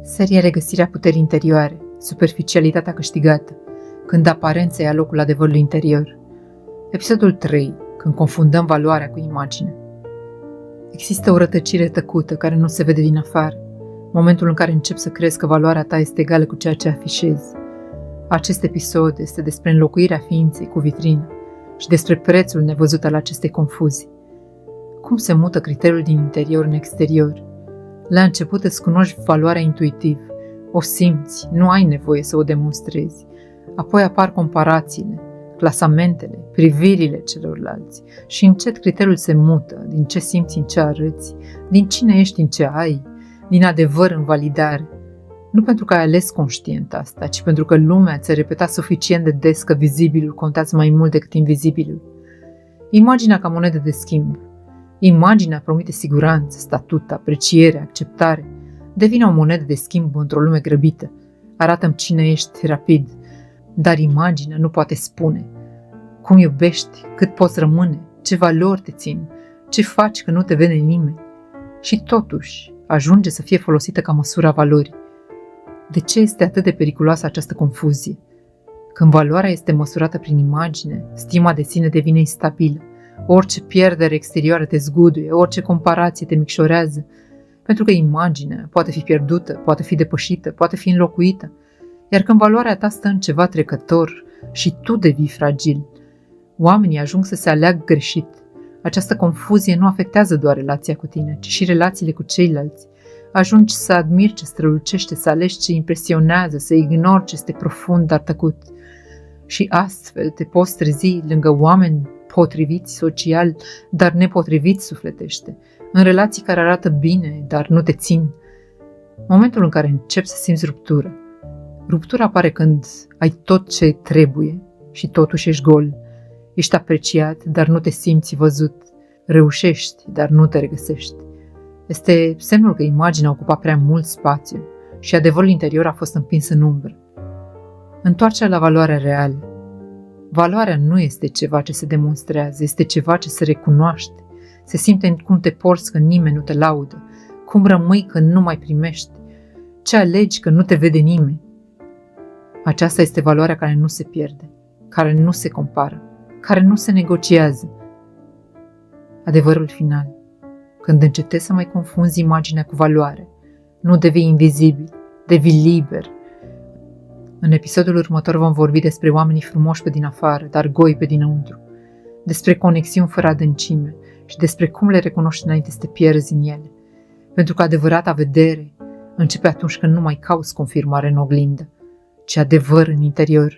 Seria Regăsirea puterii interioare, superficialitatea câștigată, când aparența ia locul adevărului interior. Episodul 3, când confundăm valoarea cu imaginea. Există o rătăcire tăcută care nu se vede din afară, momentul în care începi să crezi că valoarea ta este egală cu ceea ce afișezi. Acest episod este despre înlocuirea ființei cu vitrină și despre prețul nevăzut al acestei confuzii. Cum se mută criteriul din interior în exterior? La început îți cunoști valoarea intuitiv, o simți, nu ai nevoie să o demonstrezi. Apoi apar comparațiile, clasamentele, privirile celorlalți și încet criteriul se mută din ce simți în ce arăți, din cine ești în ce ai, din adevăr în validare. Nu pentru că ai ales conștient asta, ci pentru că lumea ți-a repetat suficient de des că vizibilul contează mai mult decât invizibilul. Imaginea ca monedă de schimb. Imaginea promite siguranță, statut, apreciere, acceptare. Devine o monedă de schimb într-o lume grăbită. Arată-mi cine ești rapid. Dar imaginea nu poate spune cum iubești, cât poți rămâne, ce valori te țin, ce faci că nu te vede nimeni. Și totuși ajunge să fie folosită ca măsura valorii. De ce este atât de periculoasă această confuzie? Când valoarea este măsurată prin imagine, stima de sine devine instabilă. Orice pierdere exterioară te zguduie, orice comparație te micșorează, pentru că imaginea poate fi pierdută, poate fi depășită, poate fi înlocuită. Iar când valoarea ta stă în ceva trecător și tu devii fragil, oamenii ajung să se aleagă greșit. Această confuzie nu afectează doar relația cu tine, ci și relațiile cu ceilalți. Ajungi să admiri ce strălucește, să alegi ce impresionează, să ignori ce este profund, dar tăcut. Și astfel te poți trezi lângă oameni potriviți social, dar nepotriviți sufletește, în relații care arată bine, dar nu te țin. Momentul în care începi să simți ruptură. Ruptura apare când ai tot ce trebuie și totuși ești gol. Ești apreciat, dar nu te simți văzut. Reușești, dar nu te regăsești. Este semnul că imaginea ocupa prea mult spațiu și adevărul interior a fost împins în umbră. Întoarce-l la valoarea reală. Valoarea nu este ceva ce se demonstrează, este ceva ce se recunoaște. Se simte în cum te porți când nimeni nu te laudă, cum rămâi când nu mai primești, ce alegi când nu te vede nimeni. Aceasta este valoarea care nu se pierde, care nu se compară, care nu se negociază. Adevărul final. Când încetezi să mai confunzi imaginea cu valoare, nu devii invizibil, devii liber. În episodul următor vom vorbi despre oamenii frumoși pe din afară, dar goi pe dinăuntru, despre conexiuni fără adâncime și despre cum le recunoști înainte să te pierzi în ele. Pentru că adevărata vedere începe atunci când nu mai cauți confirmare în oglindă, ci adevăr în interior.